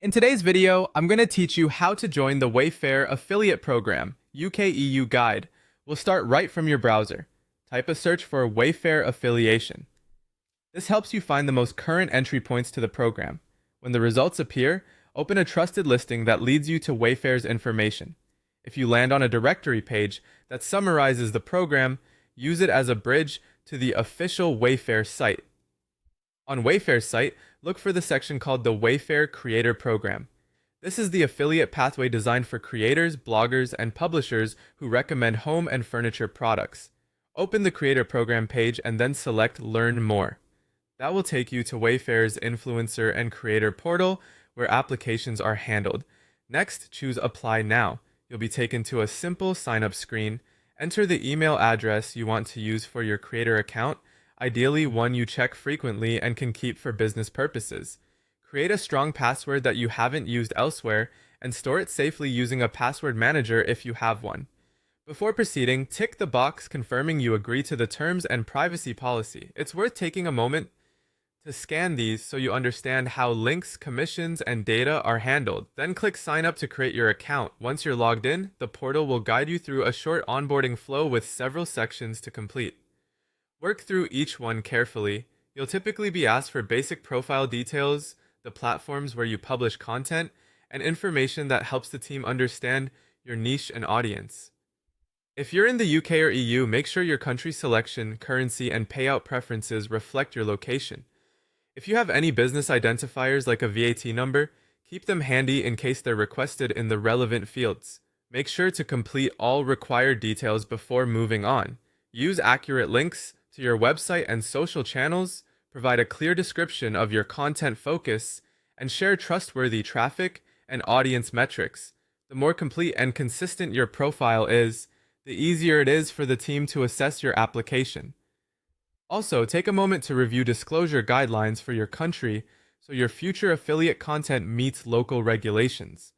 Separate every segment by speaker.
Speaker 1: In today's video, I'm going to teach you how to join the Wayfair Affiliate Program, UK-EU Guide. We'll start right from your browser. Type a search for Wayfair Affiliation. This helps you find the most current entry points to the program. When the results appear, open a trusted listing that leads you to Wayfair's information. If you land on a directory page that summarizes the program, use it as a bridge to the official Wayfair site. On Wayfair's site, look for the section called the Wayfair Creator Program. This is the affiliate pathway designed for creators, bloggers, and publishers who recommend home and furniture products. Open the Creator Program page and then select Learn More. That will take you to Wayfair's Influencer and Creator portal, where applications are handled. Next, choose Apply Now. You'll be taken to a simple sign-up screen. Enter the email address you want to use for your Creator account, ideally one you check frequently and can keep for business purposes. Create a strong password that you haven't used elsewhere and store it safely using a password manager if you have one. Before proceeding, tick the box confirming you agree to the terms and privacy policy. It's worth taking a moment to scan these so you understand how links, commissions, and data are handled. Then click Sign Up to create your account. Once you're logged in, the portal will guide you through a short onboarding flow with several sections to complete. Work through each one carefully. You'll typically be asked for basic profile details, the platforms where you publish content, and information that helps the team understand your niche and audience. If you're in the UK or EU, make sure your country selection, currency, and payout preferences reflect your location. If you have any business identifiers like a VAT number, keep them handy in case they're requested in the relevant fields. Make sure to complete all required details before moving on. Use accurate links to your website and social channels, provide a clear description of your content focus, and share trustworthy traffic and audience metrics. The more complete and consistent your profile is, the easier it is for the team to assess your application. Also, take a moment to review disclosure guidelines for your country so your future affiliate content meets local regulations.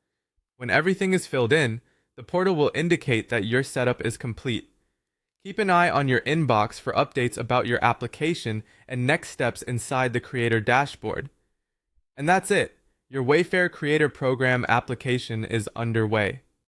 Speaker 1: When everything is filled in, the portal will indicate that your setup is complete. Keep an eye on your inbox for updates about your application and next steps inside the Creator dashboard. And that's it. Your Wayfair Creator Program application is underway.